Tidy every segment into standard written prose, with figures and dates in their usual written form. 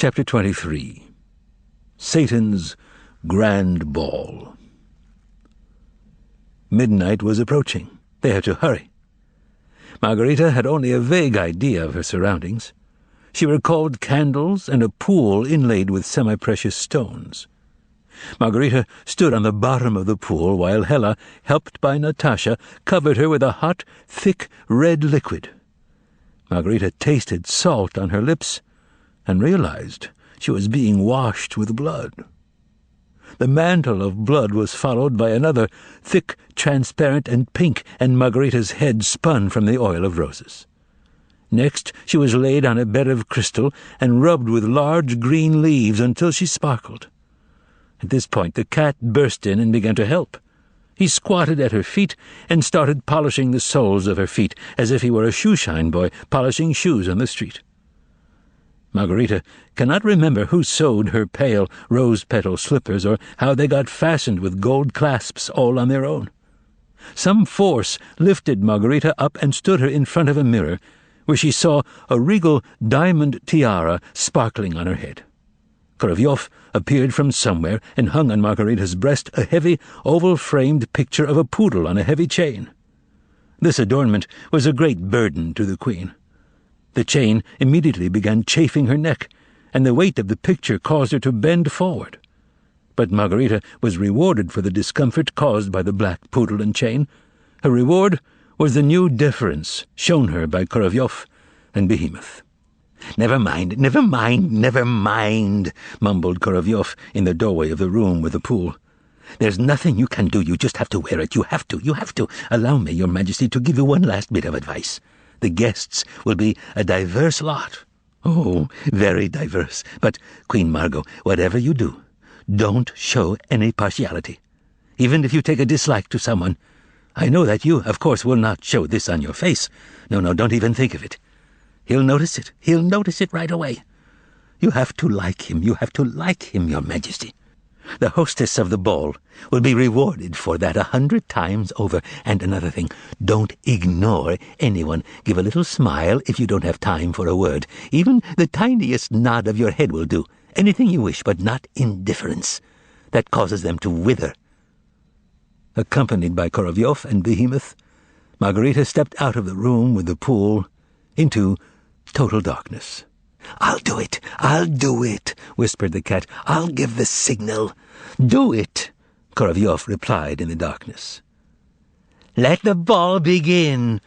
Chapter 23. Satan's Grand Ball. Midnight was approaching. They had to hurry. Margarita had only a vague idea of her surroundings. She recalled candles and a pool inlaid with semi-precious stones. Margarita stood on the bottom of the pool while Hella, helped by Natasha, covered her with a hot, thick, red liquid. Margarita tasted salt on her lips and realized she was being washed with blood. The mantle of blood was followed by another, thick, transparent, and pink, and Margarita's head spun from the oil of roses. Next, she was laid on a bed of crystal and rubbed with large green leaves until she sparkled. At this point, the cat burst in and began to help. He squatted at her feet and started polishing the soles of her feet, as if he were a shoeshine boy polishing shoes on the street. Margarita cannot remember who sewed her pale rose-petal slippers or how they got fastened with gold clasps all on their own. Some force lifted Margarita up and stood her in front of a mirror, where she saw a regal diamond tiara sparkling on her head. Korovyov appeared from somewhere and hung on Margarita's breast a heavy, oval-framed picture of a poodle on a heavy chain. This adornment was a great burden to the queen. The chain immediately began chafing her neck, and the weight of the picture caused her to bend forward. But Margarita was rewarded for the discomfort caused by the black poodle and chain. Her reward was the new deference shown her by Korovyov and Behemoth. "Never mind, never mind, never mind," mumbled Korovyov in the doorway of the room with the pool. "There's nothing you can do. You just have to wear it. You have to. Allow me, Your Majesty, to give you one last bit of advice. The guests will be a diverse lot. Oh, very diverse. But, Queen Margot, whatever you do, don't show any partiality. Even if you take a dislike to someone. I know that you, of course, will not show this on your face. No, don't even think of it. He'll notice it. He'll notice it right away. You have to like him. You have to like him, Your Majesty. The hostess of the ball will be rewarded for that 100 times over. And another thing, don't ignore anyone. Give a little smile if you don't have time for a word. Even the tiniest nod of your head will do. Anything you wish, but not indifference. That causes them to wither." Accompanied by Korovyov and Behemoth, Margarita stepped out of the room with the pool into total darkness. I'll do it, whispered the cat. "I'll give the signal." "Do it," Korovyov replied in the darkness. "Let the ball begin,"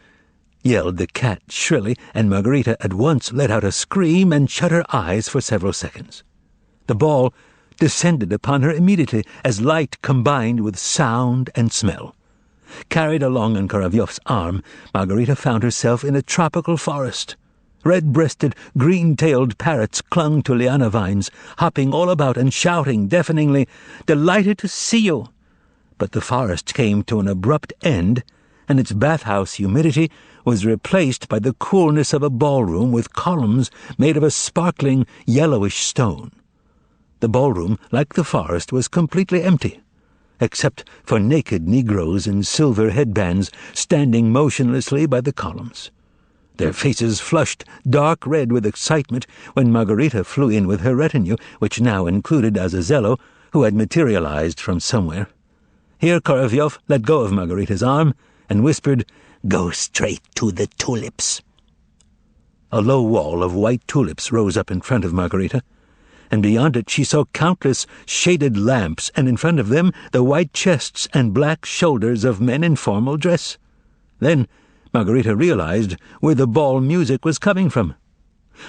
yelled the cat shrilly, and Margarita at once let out a scream and shut her eyes for several seconds. The ball descended upon her immediately as light combined with sound and smell. Carried along on Korovyov's arm, Margarita found herself in a tropical forest. Red-breasted, green-tailed parrots clung to liana vines, hopping all about and shouting deafeningly, "Delighted to see you!" But the forest came to an abrupt end, and its bathhouse humidity was replaced by the coolness of a ballroom with columns made of a sparkling, yellowish stone. The ballroom, like the forest, was completely empty, except for naked Negroes in silver headbands standing motionlessly by the columns. Their faces flushed dark red with excitement when Margarita flew in with her retinue, which now included Azazello, who had materialized from somewhere. Here Korovyov let go of Margarita's arm and whispered, "Go straight to the tulips." A low wall of white tulips rose up in front of Margarita, and beyond it she saw countless shaded lamps, and in front of them the white chests and black shoulders of men in formal dress. Then Margarita realized where the ball music was coming from.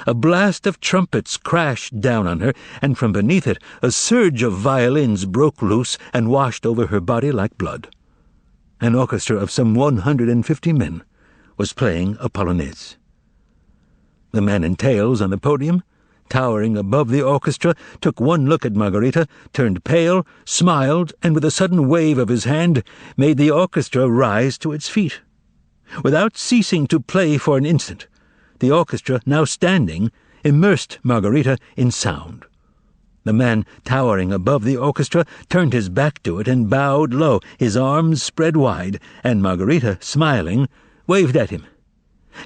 A blast of trumpets crashed down on her, and from beneath it a surge of violins broke loose and washed over her body like blood. An orchestra of some 150 men was playing a polonaise. The man in tails on the podium, towering above the orchestra, took one look at Margarita, turned pale, smiled, and with a sudden wave of his hand made the orchestra rise to its feet. Without ceasing to play for an instant, the orchestra, now standing, immersed Margarita in sound. The man towering above the orchestra turned his back to it and bowed low, his arms spread wide, and Margarita, smiling, waved at him.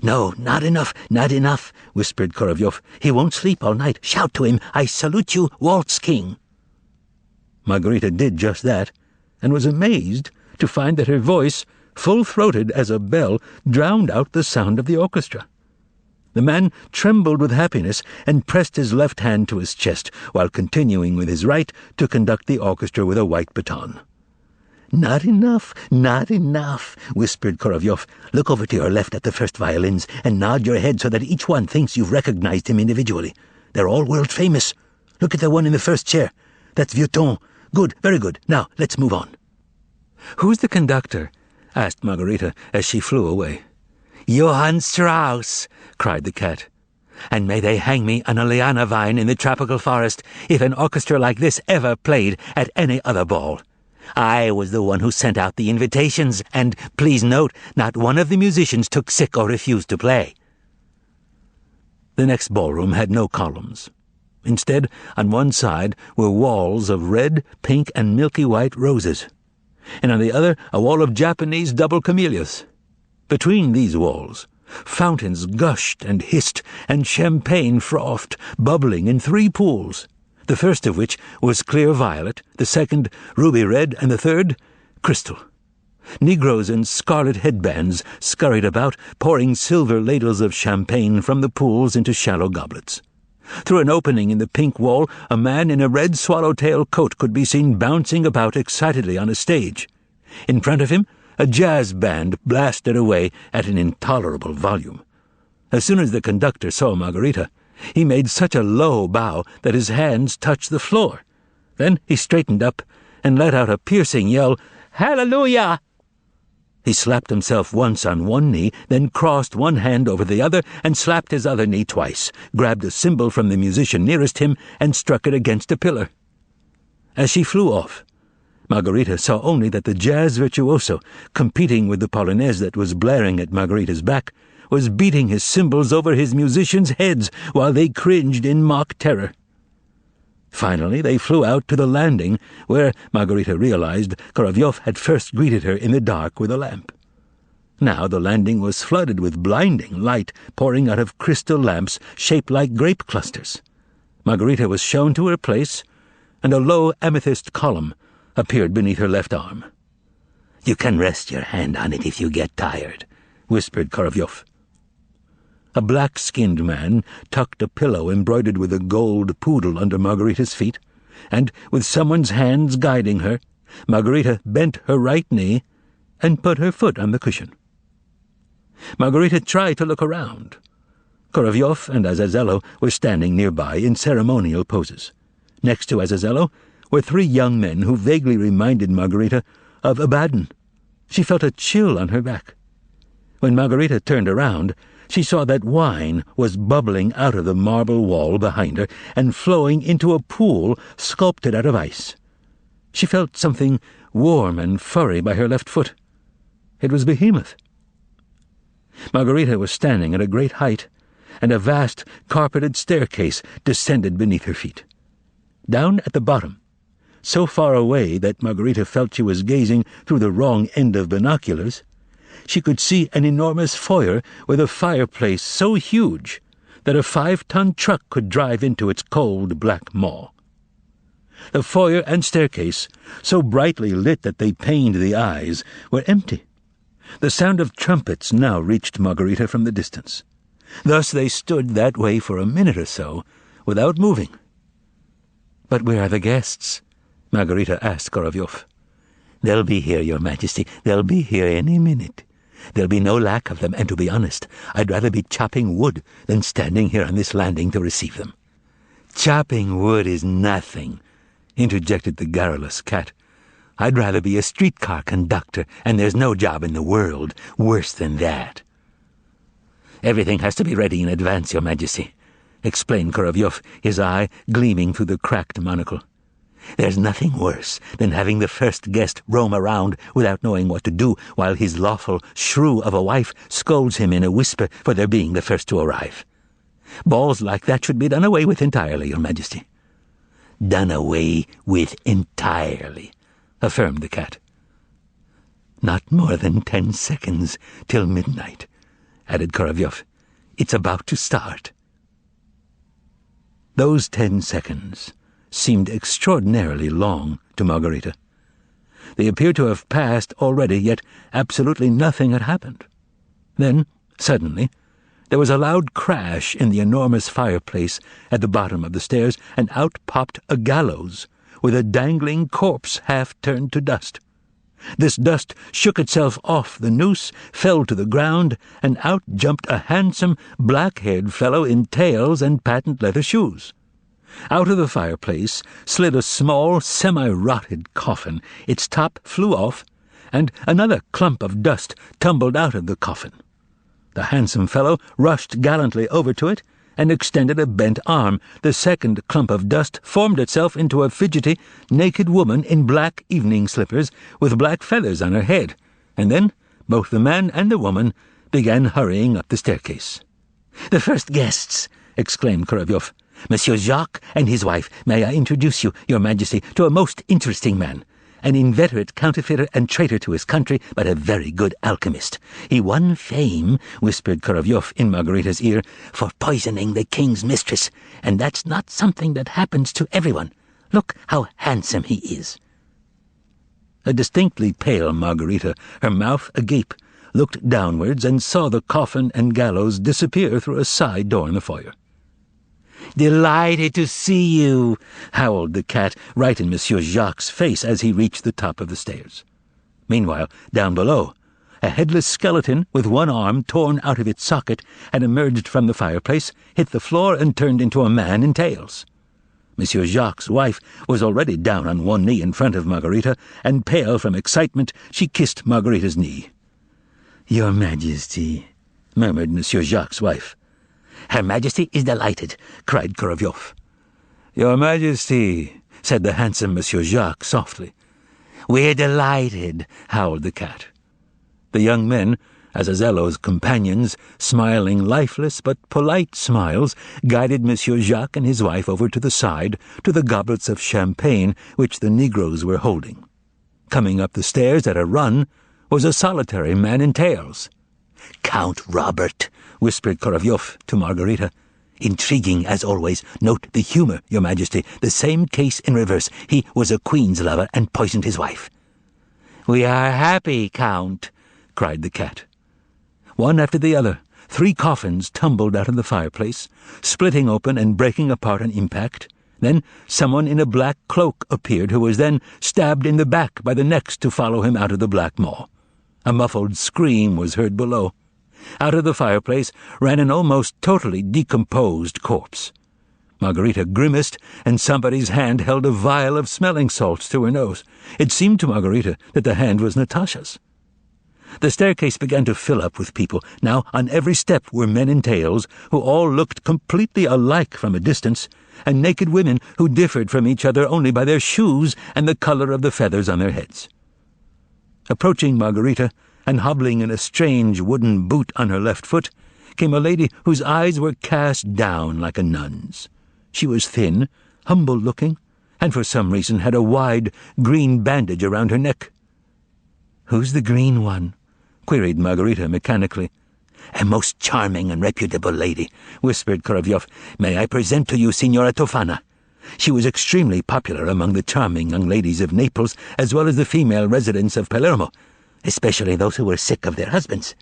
"No, not enough," whispered Korovyov. "He won't sleep all night. Shout to him, 'I salute you, Waltz King.'" Margarita did just that, and was amazed to find that her voice, full-throated as a bell, drowned out the sound of the orchestra. The man trembled with happiness and pressed his left hand to his chest, while continuing with his right to conduct the orchestra with a white baton. "Not enough, whispered Korovyov. "Look over to your left at the first violins and nod your head so that each one thinks you've recognized him individually. They're all world-famous. Look at the one in the first chair. That's Vieuxtemps. Good, very good. Now, let's move on." "Who's the conductor?" asked Margarita as she flew away. "Johann Strauss," cried the cat. "And may they hang me on a liana vine in the tropical forest if an orchestra like this ever played at any other ball. I was the one who sent out the invitations, and, please note, not one of the musicians took sick or refused to play." The next ballroom had no columns. Instead, on one side were walls of red, pink, and milky white roses, and on the other a wall of Japanese double camellias. Between these walls, fountains gushed and hissed, and champagne frothed, bubbling in 3 pools, the first of which was clear violet, the second ruby red, and the third crystal. Negroes in scarlet headbands scurried about, pouring silver ladles of champagne from the pools into shallow goblets. Through an opening in the pink wall, a man in a red swallowtail coat could be seen bouncing about excitedly on a stage. In front of him, a jazz band blasted away at an intolerable volume. As soon as the conductor saw Margarita, he made such a low bow that his hands touched the floor. Then he straightened up and let out a piercing yell, "Hallelujah!" He slapped himself once on one knee, then crossed one hand over the other and slapped his other knee twice, grabbed a cymbal from the musician nearest him and struck it against a pillar. As she flew off, Margarita saw only that the jazz virtuoso, competing with the polonaise that was blaring at Margarita's back, was beating his cymbals over his musicians' heads while they cringed in mock terror. Finally, they flew out to the landing, where, Margarita realized, Korovyov had first greeted her in the dark with a lamp. Now the landing was flooded with blinding light pouring out of crystal lamps shaped like grape clusters. Margarita was shown to her place, and a low amethyst column appeared beneath her left arm. "You can rest your hand on it if you get tired," whispered Korovyov. A black-skinned man tucked a pillow embroidered with a gold poodle under Margarita's feet, and, with someone's hands guiding her, Margarita bent her right knee and put her foot on the cushion. Margarita tried to look around. Korovyov and Azazello were standing nearby in ceremonial poses. Next to Azazello were 3 young men who vaguely reminded Margarita of Abaddon. She felt a chill on her back. When Margarita turned around, she saw that wine was bubbling out of the marble wall behind her and flowing into a pool sculpted out of ice. She felt something warm and furry by her left foot. It was Behemoth. Margarita was standing at a great height, and a vast carpeted staircase descended beneath her feet. Down at the bottom, so far away that Margarita felt she was gazing through the wrong end of binoculars, she could see an enormous foyer with a fireplace so huge that a 5-ton truck could drive into its cold black maw. The foyer and staircase, so brightly lit that they pained the eyes, were empty. The sound of trumpets now reached Margarita from the distance. Thus they stood that way for a minute or so, without moving. "But where are the guests?" Margarita asked Korovyov. "They'll be here, Your Majesty. They'll be here any minute. There'll be no lack of them, and to be honest, I'd rather be chopping wood than standing here on this landing to receive them." "Chopping wood is nothing," interjected the garrulous cat. "I'd rather be a streetcar conductor, and there's no job in the world worse than that." "Everything has to be ready in advance, Your Majesty," explained Korovyov, his eye gleaming through the cracked monocle. "There's nothing worse than having the first guest roam around without knowing what to do, while his lawful shrew of a wife scolds him in a whisper for their being the first to arrive. Balls like that should be done away with entirely, Your Majesty." "Done away with entirely," affirmed the cat. "Not more than 10 seconds till midnight. added Korolyov. "It's about to start." Those 10 seconds seemed extraordinarily long to Margarita. They appeared to have passed already, yet absolutely nothing had happened. Then, suddenly, there was a loud crash in the enormous fireplace at the bottom of the stairs, and out popped a gallows, with a dangling corpse half turned to dust. This dust shook itself off the noose, fell to the ground, and out jumped a handsome, black-haired fellow in tails and patent leather shoes. Out of the fireplace slid a small, semi-rotted coffin. Its top flew off, and another clump of dust tumbled out of the coffin. The handsome fellow rushed gallantly over to it and extended a bent arm. The second clump of dust formed itself into a fidgety, naked woman in black evening slippers with black feathers on her head, and then both the man and the woman began hurrying up the staircase. "The first guests!" exclaimed Korolyov. "Monsieur Jacques and his wife. May I introduce you, Your Majesty, to a most interesting man, an inveterate counterfeiter and traitor to his country, but a very good alchemist. He won fame," whispered Korolyov in Margarita's ear, "for poisoning the king's mistress, and that's not something that happens to everyone. Look how handsome he is." A distinctly pale Margarita, her mouth agape, looked downwards and saw the coffin and gallows disappear through a side door in the foyer. "Delighted to see you," howled the cat right in Monsieur Jacques' face as he reached the top of the stairs. Meanwhile, down below, a headless skeleton with one arm torn out of its socket had emerged from the fireplace, hit the floor, and turned into a man in tails. Monsieur Jacques' wife was already down on one knee in front of Margarita, and pale from excitement, she kissed Margarita's knee. "Your Majesty," murmured Monsieur Jacques' wife. "Her Majesty is delighted," cried Korolyov. "Your Majesty," said the handsome Monsieur Jacques softly. "We're delighted," howled the cat. The young men, Azazello's companions, smiling lifeless but polite smiles, guided Monsieur Jacques and his wife over to the side, to the goblets of champagne which the negroes were holding. Coming up the stairs at a run was a solitary man in tails. "Count Robert," whispered Korolyov to Margarita. "Intriguing as always. Note the humor, Your Majesty. The same case in reverse. He was a queen's lover and poisoned his wife." "We are happy, Count," cried the cat. One after the other, 3 coffins tumbled out of the fireplace, splitting open and breaking apart on impact. Then someone in a black cloak appeared, who was then stabbed in the back by the next to follow him out of the black maw. A muffled scream was heard below. Out of the fireplace ran an almost totally decomposed corpse. Margarita grimaced, and somebody's hand held a vial of smelling salts to her nose. It seemed to Margarita that the hand was Natasha's. The staircase began to fill up with people. Now on every step were men in tails, who all looked completely alike from a distance, and naked women who differed from each other only by their shoes and the color of the feathers on their heads. Approaching Margarita, and hobbling in a strange wooden boot on her left foot, came a lady whose eyes were cast down like a nun's. She was thin, humble-looking, and for some reason had a wide green bandage around her neck. "Who's the green one?" queried Margarita mechanically. "A most charming and reputable lady," whispered Korolyov. "May I present to you Signora Tofana? She was extremely popular among the charming young ladies of Naples, as well as the female residents of Palermo, especially those who were sick of their husbands.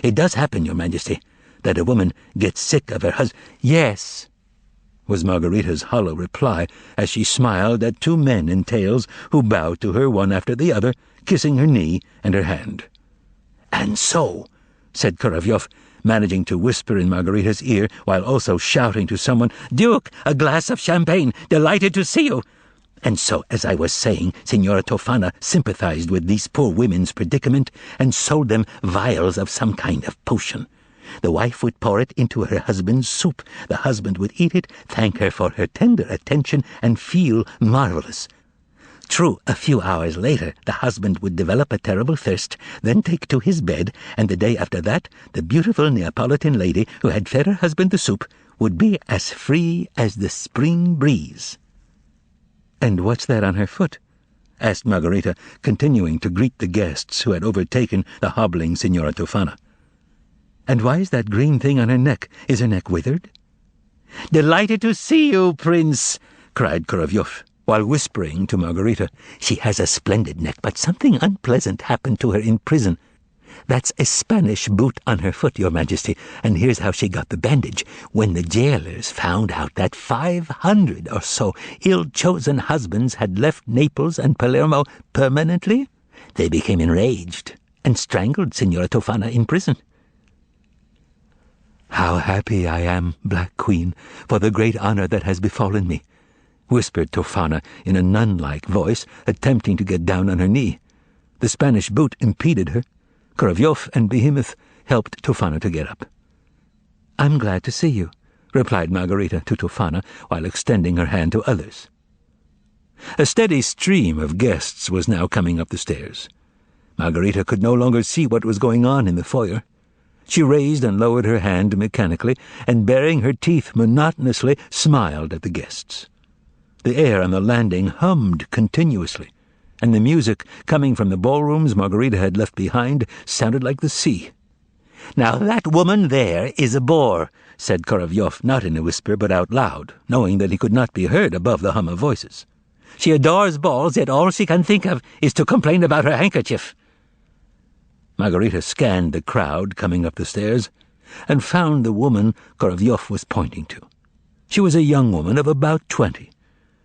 It does happen, Your Majesty, that a woman gets sick of her husband." "Yes," was Margarita's hollow reply, as she smiled at 2 men in tails who bowed to her one after the other, kissing her knee and her hand. "And so," said Korolyov, managing to whisper in Margarita's ear while also shouting to someone, "Duke, a glass of champagne! Delighted to see you!" "And so, as I was saying, Signora Tofana sympathized with these poor women's predicament and sold them vials of some kind of potion. The wife would pour it into her husband's soup. The husband would eat it, thank her for her tender attention, and feel marvelous. True, a few hours later, the husband would develop a terrible thirst, then take to his bed, and the day after that, the beautiful Neapolitan lady who had fed her husband the soup would be as free as the spring breeze." "And what's that on her foot?" asked Margarita, continuing to greet the guests who had overtaken the hobbling Signora Tofana. And why is that green thing on her neck? Is her neck withered?" "Delighted to see you, Prince," cried Korovyov, while whispering to Margarita. "She has a splendid neck, but something unpleasant happened to her in prison. That's a Spanish boot on her foot, Your Majesty, and here's how she got the bandage. When the jailers found out that 500 or so ill-chosen husbands had left Naples and Palermo permanently, they became enraged and strangled Signora Tofana in prison." "How happy I am, Black Queen, for the great honor that has befallen me," whispered Tofana in a nun-like voice, attempting to get down on her knee. The Spanish boot impeded her. Korovyov and Behemoth helped Tofana to get up. "I'm glad to see you," replied Margarita to Tofana, while extending her hand to others. A steady stream of guests was now coming up the stairs. Margarita could no longer see what was going on in the foyer. She raised and lowered her hand mechanically, and baring her teeth monotonously, smiled at the guests. The air on the landing hummed continuously, and the music coming from the ballrooms Margarita had left behind sounded like the sea. "Now that woman there is a bore," said Korovyov, not in a whisper but out loud, knowing that he could not be heard above the hum of voices. "She adores balls, yet all she can think of is to complain about her handkerchief." Margarita scanned the crowd coming up the stairs and found the woman Korovyov was pointing to. She was a young woman of about 20,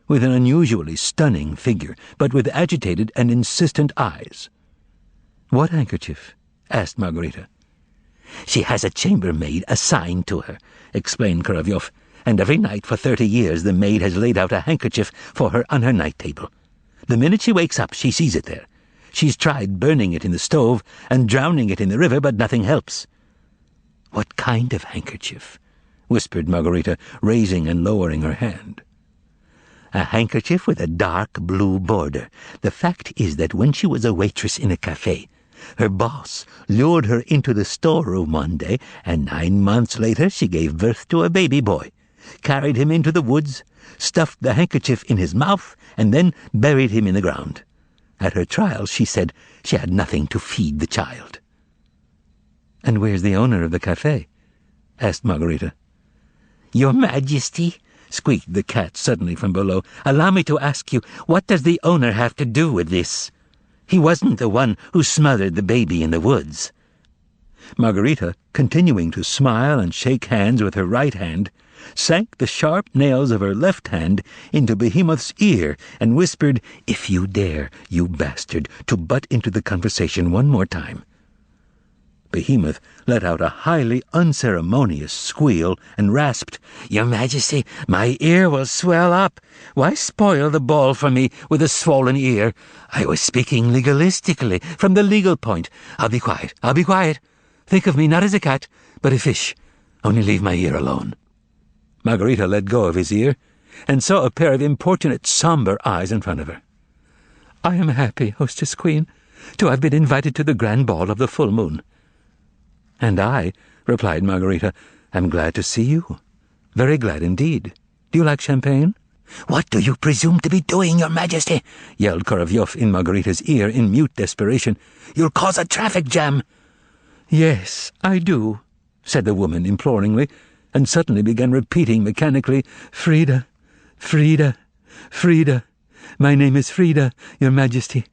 with an unusually stunning figure, but with agitated and insistent eyes. "What handkerchief?" asked Margarita. "She has a chambermaid assigned to her," explained Korovyov, "and every night for 30 years the maid has laid out a handkerchief for her on her night table. The minute she wakes up, she sees it there. She's tried burning it in the stove and drowning it in the river, but nothing helps." "What kind of handkerchief?" whispered Margarita, raising and lowering her hand. "A handkerchief with a dark blue border. The fact is that when she was a waitress in a cafe, her boss lured her into the storeroom one day, and 9 months later she gave birth to a baby boy, carried him into the woods, stuffed the handkerchief in his mouth, and then buried him in the ground. At her trial, she said she had nothing to feed the child." "And where's the owner of the cafe?" asked Margarita. "Your Majesty," squeaked the cat suddenly from below, "allow me to ask you, what does the owner have to do with this? He wasn't the one who smothered the baby in the woods." Margarita, continuing to smile and shake hands with her right hand, sank the sharp nails of her left hand into Behemoth's ear and whispered, "If you dare, you bastard, to butt into the conversation one more time." Behemoth let out a highly unceremonious squeal and rasped, "Your Majesty, my ear will swell up. Why spoil the ball for me with a swollen ear? I was speaking legalistically, from the legal point. I'll be quiet. Think of me not as a cat, but a fish. Only leave my ear alone." Margarita let go of his ear and saw a pair of importunate, somber eyes in front of her. "I am happy, hostess queen, to have been invited to the grand ball of the full moon." "And I," replied Margarita, "am glad to see you. Very glad indeed. Do you like champagne?" "What do you presume to be doing, Your Majesty?" yelled Korovyov in Margarita's ear in mute desperation. "You'll cause a traffic jam." "Yes, I do," said the woman imploringly, and suddenly began repeating mechanically, "Frida, Frida, Frida. My name is Frida, Your Majesty."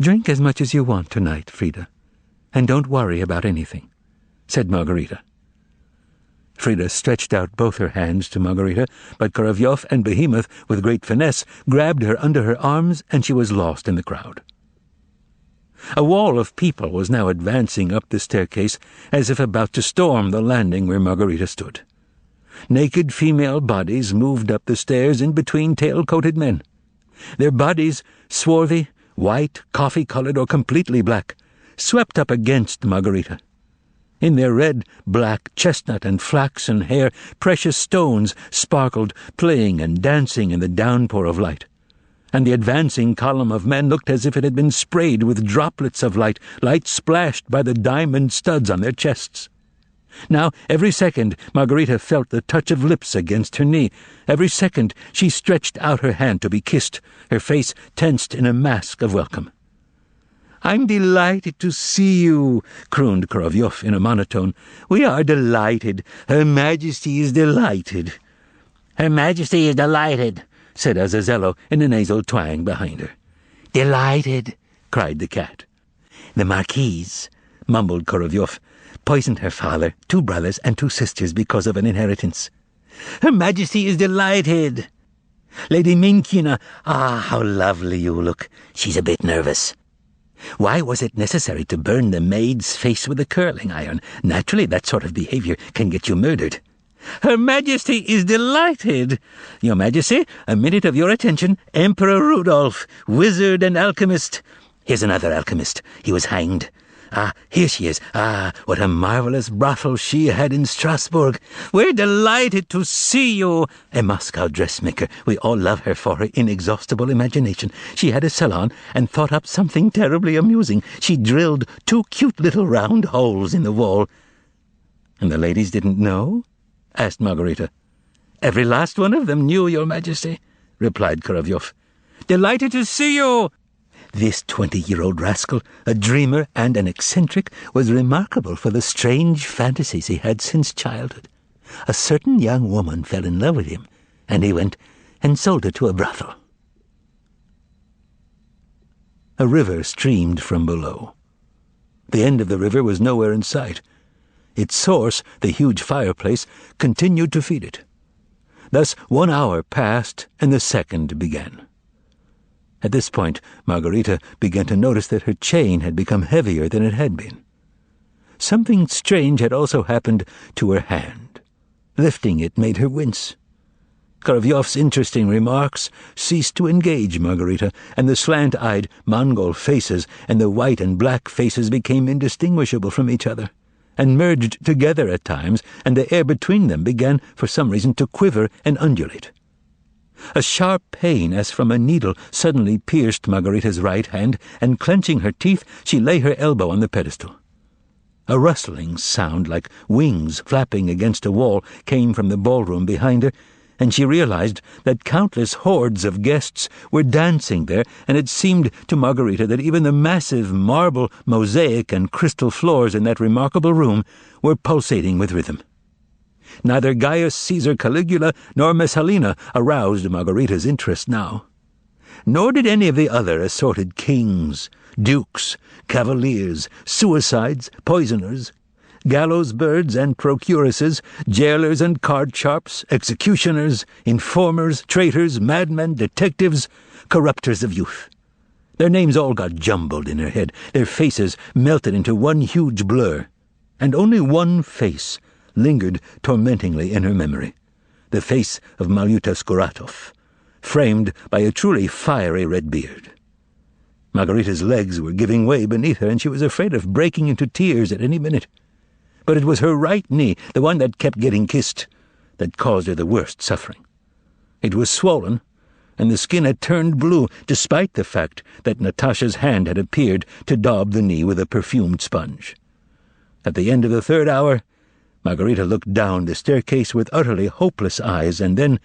"Drink as much as you want tonight, Frida, and don't worry about anything," said Margarita. Frida stretched out both her hands to Margarita, but Korovyov and Behemoth, with great finesse, grabbed her under her arms, and she was lost in the crowd. A wall of people was now advancing up the staircase, as if about to storm the landing where Margarita stood. Naked female bodies moved up the stairs in between tail-coated men. Their bodies, swarthy, white, coffee-colored, or completely black, swept up against Margarita. In their red, black, chestnut, and flaxen hair, precious stones sparkled, playing and dancing in the downpour of light. And the advancing column of men looked as if it had been sprayed with droplets of light splashed by the diamond studs on their chests. Now, every second, Margarita felt the touch of lips against her knee. Every second, she stretched out her hand to be kissed, her face tensed in a mask of welcome. I'm delighted to see you, crooned Korovyov in a monotone. We are delighted. Her Majesty is delighted. Her Majesty is delighted, said Azazello in a nasal twang behind her. Delighted, cried the cat. The Marquise, mumbled Korovyov, poisoned her father, 2 brothers, and 2 sisters because of an inheritance. Her Majesty is delighted. Lady Minkina, how lovely you look. She's a bit nervous. Why was it necessary to burn the maid's face with a curling iron? Naturally, that sort of behavior can get you murdered. Her Majesty is delighted. Your Majesty, a minute of your attention. Emperor Rudolph, wizard and alchemist. Here's another alchemist. He was hanged. Here she is. What a marvelous brothel she had in Strasbourg. We're delighted to see you. A Moscow dressmaker. We all love her for her inexhaustible imagination. She had a salon and thought up something terribly amusing. She drilled 2 cute little round holes in the wall. And the ladies didn't know? Asked Margarita. Every last one of them knew, Your Majesty, replied Korovyov. Delighted to see you. This 20-year-old rascal, a dreamer and an eccentric, was remarkable for the strange fantasies he had since childhood. A certain young woman fell in love with him, and he went and sold her to a brothel. A river streamed from below. The end of the river was nowhere in sight. Its source, the huge fireplace, continued to feed it. Thus 1 hour passed, and the second began. At this point, Margarita began to notice that her chain had become heavier than it had been. Something strange had also happened to her hand. Lifting it made her wince. Korovyov's interesting remarks ceased to engage Margarita, and the slant-eyed Mongol faces and the white and black faces became indistinguishable from each other, and merged together at times, and the air between them began for some reason to quiver and undulate. A sharp pain as from a needle suddenly pierced Margarita's right hand, and clenching her teeth, she lay her elbow on the pedestal. A rustling sound like wings flapping against a wall came from the ballroom behind her, and she realized that countless hordes of guests were dancing there, and it seemed to Margarita that even the massive marble, mosaic, and crystal floors in that remarkable room were pulsating with rhythm. Neither Gaius Caesar Caligula nor Messalina aroused Margarita's interest now. Nor did any of the other assorted kings, dukes, cavaliers, suicides, poisoners, gallows birds and procuresses, jailers and card sharps, executioners, informers, traitors, madmen, detectives, corrupters of youth. Their names all got jumbled in her head, their faces melted into one huge blur, and only one face lingered tormentingly in her memory, the face of Malyuta Skuratov, framed by a truly fiery red beard. Margarita's legs were giving way beneath her, and she was afraid of breaking into tears at any minute. But it was her right knee, the one that kept getting kissed, that caused her the worst suffering. It was swollen, and the skin had turned blue, despite the fact that Natasha's hand had appeared to daub the knee with a perfumed sponge. At the end of the 3rd hour, Margarita looked down the staircase with utterly hopeless eyes, and then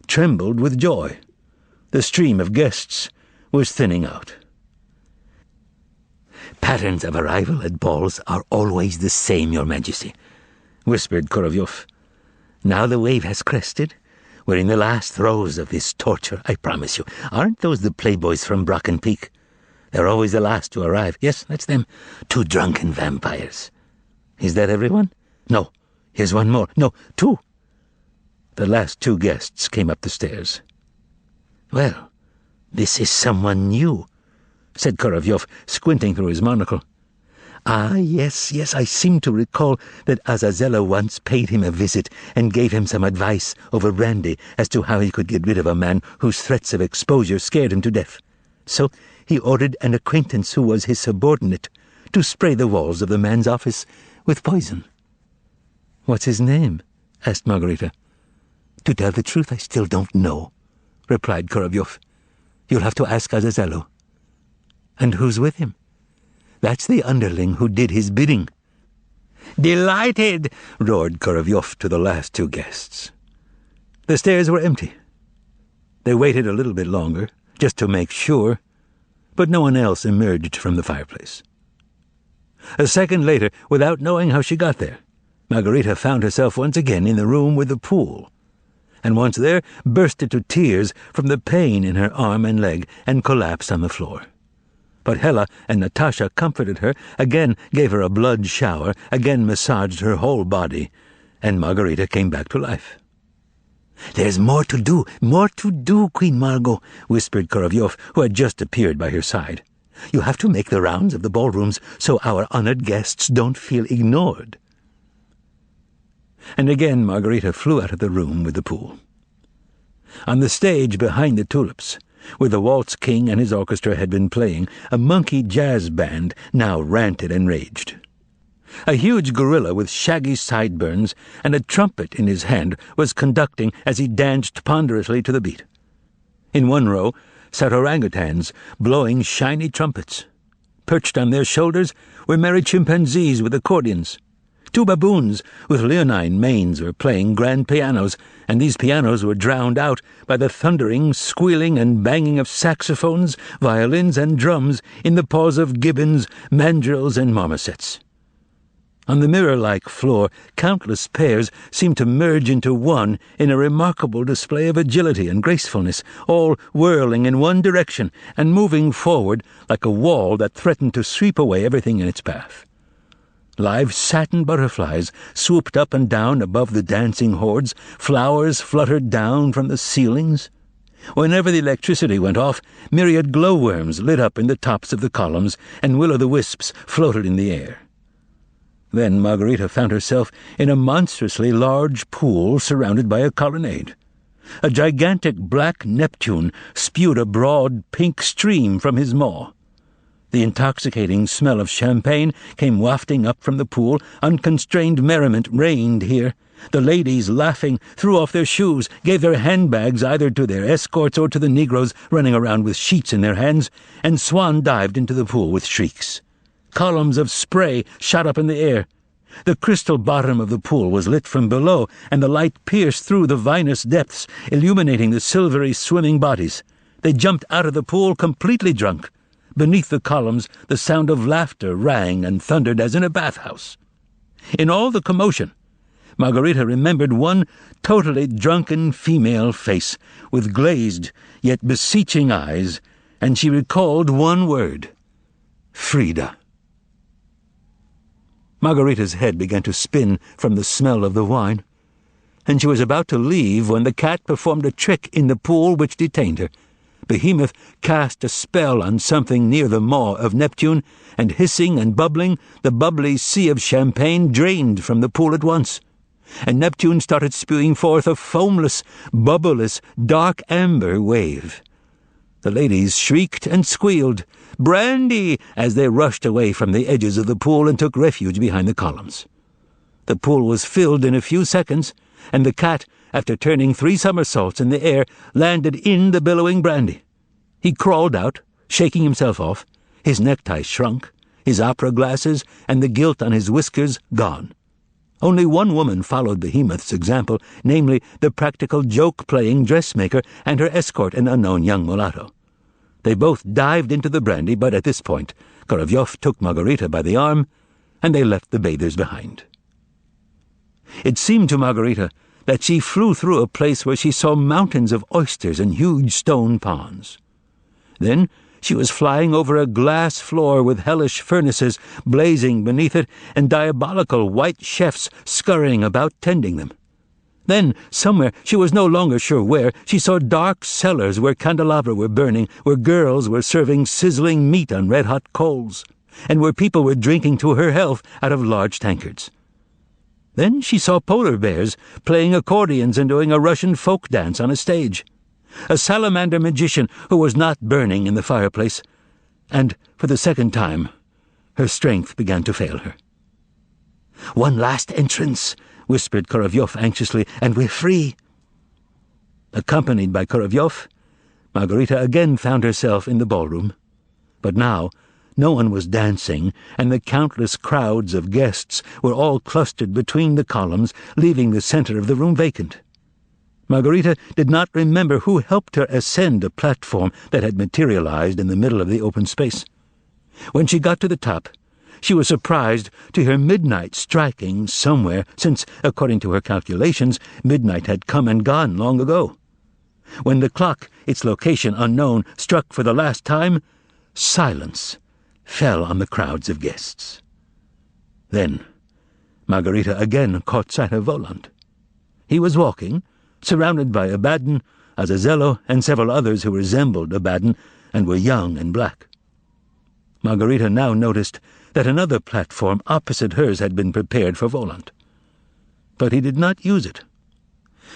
trembled with joy. The stream of guests was thinning out. Patterns of arrival at balls are always the same, Your Majesty, whispered Korovyov. Now the wave has crested. We're in the last throes of this torture, I promise you. Aren't those the playboys from Brocken Peak? They're always the last to arrive. Yes, that's them. 2 drunken vampires. Is that everyone? No. Here's one more. No, 2. The last 2 guests came up the stairs. Well, this is someone new, said Korovyov, squinting through his monocle. Yes, I seem to recall that Azazello once paid him a visit and gave him some advice over brandy as to how he could get rid of a man whose threats of exposure scared him to death. So he ordered an acquaintance who was his subordinate to spray the walls of the man's office with poison. What's his name? Asked Margarita. To tell the truth, I still don't know, replied Korovyov. You'll have to ask Azazello. And who's with him? That's the underling who did his bidding. Delighted, roared Korovyov to the last 2 guests. The stairs were empty. They waited a little bit longer, just to make sure, but no one else emerged from the fireplace. A second later, without knowing how she got there, Margarita found herself once again in the room with the pool, and once there burst into tears from the pain in her arm and leg and collapsed on the floor. But Hella and Natasha comforted her, again gave her a blood shower, again massaged her whole body, and Margarita came back to life. "There's more to do, Queen Margot," whispered Korovyov, who had just appeared by her side. "You have to make the rounds of the ballrooms so our honored guests don't feel ignored." And again Margarita flew out of the room with the pool. On the stage behind the tulips, where the waltz king and his orchestra had been playing, a monkey jazz band now ranted and raged. A huge gorilla with shaggy sideburns and a trumpet in his hand was conducting as he danced ponderously to the beat. In one row sat orangutans blowing shiny trumpets. Perched on their shoulders were merry chimpanzees with accordions. Two baboons with leonine manes were playing grand pianos, and these pianos were drowned out by the thundering, squealing, and banging of saxophones, violins, and drums in the paws of gibbons, mandrills, and marmosets. On the mirror-like floor, countless pairs seemed to merge into one in a remarkable display of agility and gracefulness, all whirling in one direction and moving forward like a wall that threatened to sweep away everything in its path. Live satin butterflies swooped up and down above the dancing hordes, flowers fluttered down from the ceilings. Whenever the electricity went off, myriad glowworms lit up in the tops of the columns, and will-o'-the-wisps floated in the air. Then Margarita found herself in a monstrously large pool surrounded by a colonnade. A gigantic black Neptune spewed a broad pink stream from his maw. The intoxicating smell of champagne came wafting up from the pool. Unconstrained merriment reigned here. The ladies, laughing, threw off their shoes, gave their handbags either to their escorts or to the Negroes running around with sheets in their hands, and swan-dived into the pool with shrieks. Columns of spray shot up in the air. The crystal bottom of the pool was lit from below, and the light pierced through the vinous depths, illuminating the silvery swimming bodies. They jumped out of the pool completely drunk. Beneath the columns, the sound of laughter rang and thundered as in a bathhouse. In all the commotion, Margarita remembered one totally drunken female face, with glazed yet beseeching eyes, and she recalled one word: Frida. Margarita's head began to spin from the smell of the wine, and she was about to leave when the cat performed a trick in the pool which detained her. Behemoth cast a spell on something near the maw of Neptune, and hissing and bubbling, the bubbly sea of champagne drained from the pool at once, and Neptune started spewing forth a foamless, bubbleless, dark amber wave. The ladies shrieked and squealed, "Brandy!" as they rushed away from the edges of the pool and took refuge behind the columns. The pool was filled in a few seconds, and the cat, after turning 3 somersaults in the air, landed in the billowing brandy. He crawled out, shaking himself off, his necktie shrunk, his opera glasses and the gilt on his whiskers gone. Only one woman followed Behemoth's example, namely the practical joke-playing dressmaker and her escort, an unknown young mulatto. They both dived into the brandy, but at this point Korovyov took Margarita by the arm, and they left the bathers behind. It seemed to Margarita that she flew through a place where she saw mountains of oysters and huge stone ponds. Then she was flying over a glass floor with hellish furnaces blazing beneath it and diabolical white chefs scurrying about tending them. Then, somewhere, she was no longer sure where, she saw dark cellars where candelabra were burning, where girls were serving sizzling meat on red-hot coals, and where people were drinking to her health out of large tankards. Then she saw polar bears playing accordions and doing a Russian folk dance on a stage, a salamander magician who was not burning in the fireplace, and, for the second time, her strength began to fail her. "One last entrance," whispered Korovyov anxiously, "and we're free." Accompanied by Korovyov, Margarita again found herself in the ballroom, but now no one was dancing, and the countless crowds of guests were all clustered between the columns, leaving the center of the room vacant. Margarita did not remember who helped her ascend a platform that had materialized in the middle of the open space. When she got to the top, she was surprised to hear midnight striking somewhere, since, according to her calculations, midnight had come and gone long ago. When the clock, its location unknown, struck for the last time, silence fell on the crowds of guests. Then Margarita again caught sight of Voland. He was walking, surrounded by Abaddon, Azazello, and several others who resembled Abaddon and were young and black. Margarita now noticed that another platform opposite hers had been prepared for Voland. But he did not use it.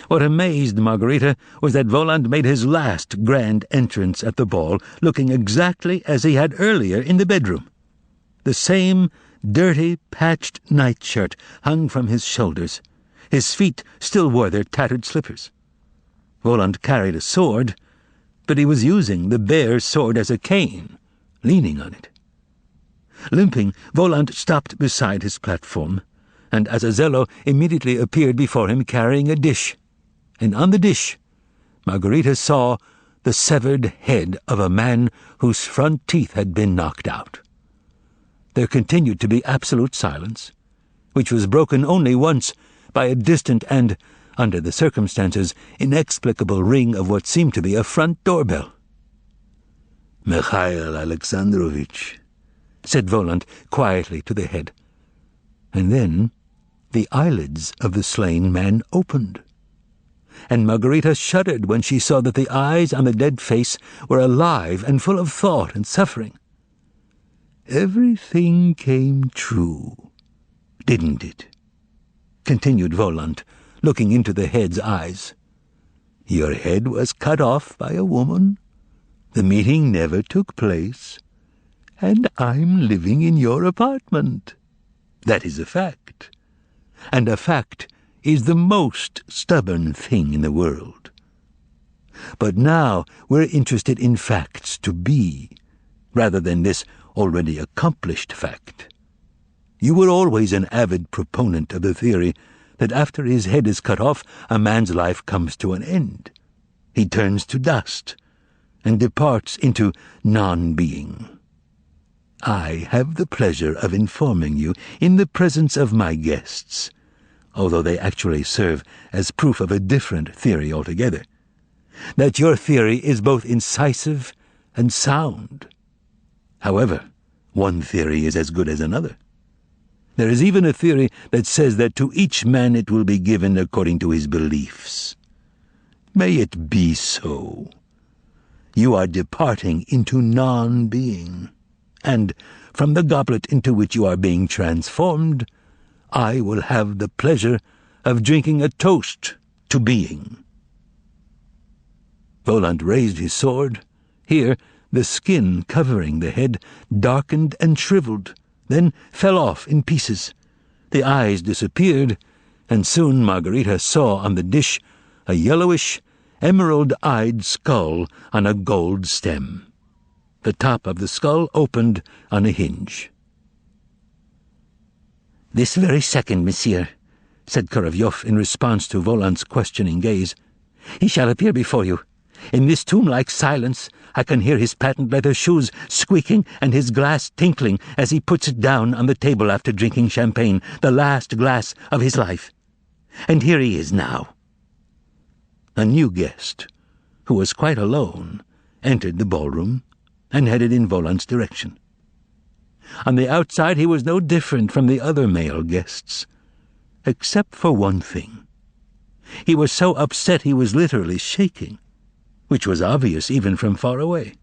What amazed Margarita was that Voland made his last grand entrance at the ball, looking exactly as he had earlier in the bedroom. The same dirty, patched nightshirt hung from his shoulders. His feet still wore their tattered slippers. Voland carried a sword, but he was using the bare sword as a cane, leaning on it. Limping, Voland stopped beside his platform, and Azazello immediately appeared before him carrying a dish. And on the dish, Margarita saw the severed head of a man whose front teeth had been knocked out. There continued to be absolute silence, which was broken only once by a distant and, under the circumstances, inexplicable ring of what seemed to be a front doorbell. "Mikhail Alexandrovich," said Voland quietly to the head. And then the eyelids of the slain man opened, and Margarita shuddered when she saw that the eyes on the dead face were alive and full of thought and suffering. "Everything came true, didn't it?" continued Voland, looking into the head's eyes. "Your head was cut off by a woman, the meeting never took place, and I'm living in your apartment. That is a fact, and a fact is the most stubborn thing in the world. But now we're interested in facts to be, rather than this already accomplished fact. You were always an avid proponent of the theory that after his head is cut off, a man's life comes to an end. He turns to dust and departs into non-being. I have the pleasure of informing you, in the presence of my guests, although they actually serve as proof of a different theory altogether, that your theory is both incisive and sound. However, one theory is as good as another. There is even a theory that says that to each man it will be given according to his beliefs. May it be so. You are departing into non-being, and from the goblet into which you are being transformed, I will have the pleasure of drinking a toast to being." Voland raised his sword. Here, the skin covering the head darkened and shriveled, then fell off in pieces. The eyes disappeared, and soon Margarita saw on the dish a yellowish, emerald-eyed skull on a gold stem. The top of the skull opened on a hinge. "This very second, monsieur," said Korovyov in response to Voland's questioning gaze. "He shall appear before you. In this tomb-like silence I can hear his patent leather shoes squeaking and his glass tinkling as he puts it down on the table after drinking champagne, the last glass of his life. And here he is now." A new guest, who was quite alone, entered the ballroom and headed in Voland's direction. On the outside he was no different from the other male guests, except for one thing. He was so upset he was literally shaking, which was obvious even from far away.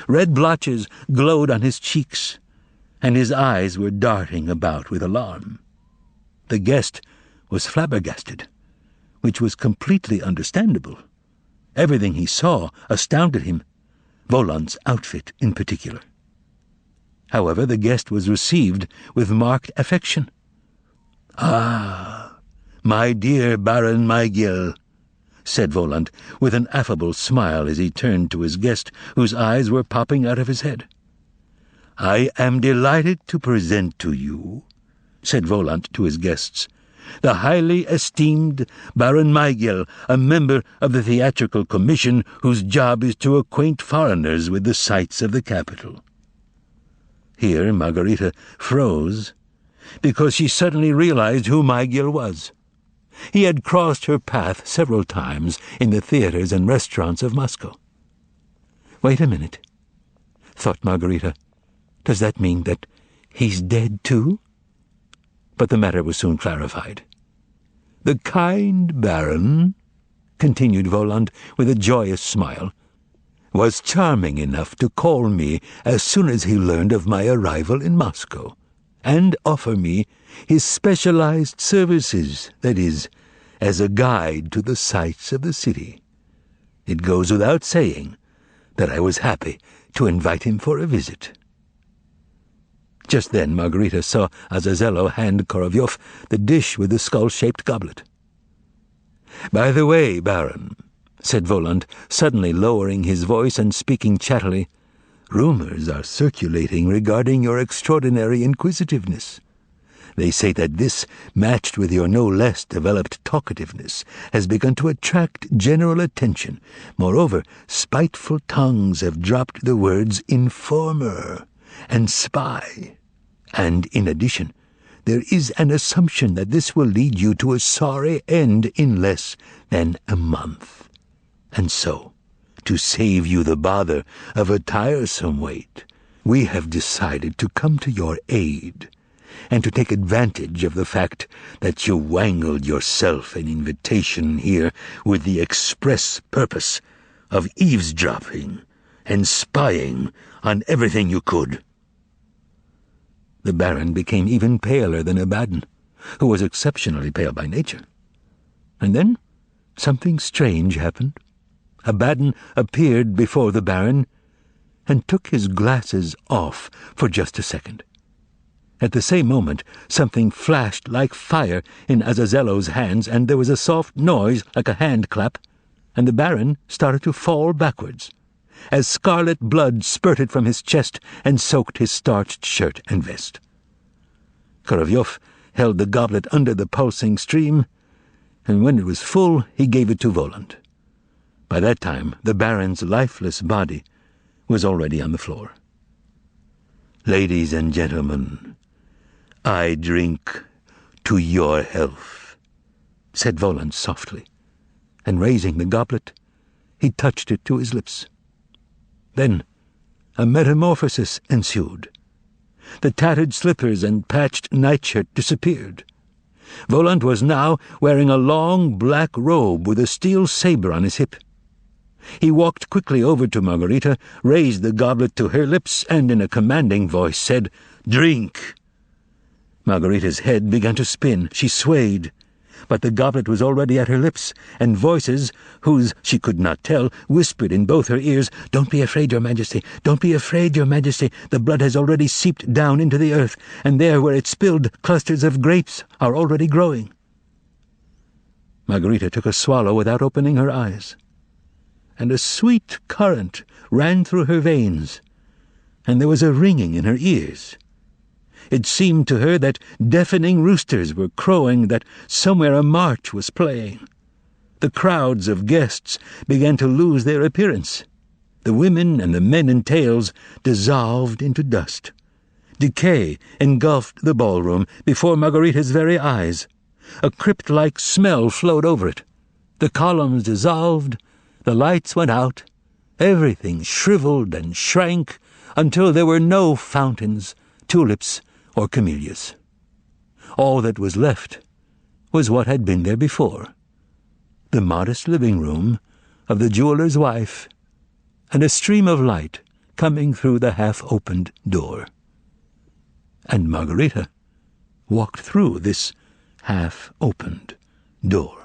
Red blotches glowed on his cheeks, and his eyes were darting about with alarm. The guest was flabbergasted, which was completely understandable. Everything he saw astounded him, Voland's outfit in particular. However, the guest was received with marked affection. "Ah, my dear Baron Mikhail," said Voland, with an affable smile as he turned to his guest, whose eyes were popping out of his head. "I am delighted to present to you," said Voland to his guests, the highly esteemed Baron Mikhail, a member of the Theatrical Commission whose job is to acquaint foreigners with the sights of the capital. Here Margarita froze, because she suddenly realized who Mikhail was. He had crossed her path several times in the theaters and restaurants of Moscow. "Wait a minute," thought Margarita. "Does that mean that he's dead too?" But the matter was soon clarified. "The kind Baron," continued Voland with a joyous smile, "was charming enough to call me as soon as he learned of my arrival in Moscow, and offer me his specialized services, that is, as a guide to the sights of the city. It goes without saying that I was happy to invite him for a visit." Just then Margarita saw Azazello hand Korovyov the dish with the skull-shaped goblet. "By the way, Baron," said Voland, suddenly lowering his voice and speaking chattily, "rumors are circulating regarding your extraordinary inquisitiveness. They say that this, matched with your no less developed talkativeness, has begun to attract general attention. Moreover, spiteful tongues have dropped the words informer and spy. And in addition, there is an assumption that this will lead you to a sorry end in less than a month. And so, to save you the bother of a tiresome wait, we have decided to come to your aid, and to take advantage of the fact that you wangled yourself an invitation here with the express purpose of eavesdropping and spying on everything you could." The Baron became even paler than Abaddon, who was exceptionally pale by nature. And then something strange happened. Abaddon appeared before the Baron and took his glasses off for just a second. At the same moment, something flashed like fire in Azazello's hands, and there was a soft noise like a hand clap, and the Baron started to fall backwards, as scarlet blood spurted from his chest and soaked his starched shirt and vest. Korovyov held the goblet under the pulsing stream, and when it was full, he gave it to Voland. By that time, the Baron's lifeless body was already on the floor. "Ladies and gentlemen, I drink to your health," said Voland softly, and raising the goblet, he touched it to his lips. Then a metamorphosis ensued. The tattered slippers and patched nightshirt disappeared. Voland was now wearing a long black robe with a steel saber on his hip. He walked quickly over to Margarita, raised the goblet to her lips, and in a commanding voice said, "Drink!" Margarita's head began to spin. She swayed, but the goblet was already at her lips, and voices, whose she could not tell, whispered in both her ears, "Don't be afraid, your Majesty! Don't be afraid, your Majesty! The blood has already seeped down into the earth, and there where it spilled, clusters of grapes are already growing." Margarita took a swallow without opening her eyes, and a sweet current ran through her veins, and there was a ringing in her ears. It seemed to her that deafening roosters were crowing, that somewhere a march was playing. The crowds of guests began to lose their appearance. The women and the men in tails dissolved into dust. Decay engulfed the ballroom before Margarita's very eyes. A crypt-like smell flowed over it. The columns dissolved, the lights went out, everything shriveled and shrank until there were no fountains, tulips, or camellias. All that was left was what had been there before, the modest living room of the jeweler's wife, and a stream of light coming through the half-opened door. And Margarita walked through this half-opened door.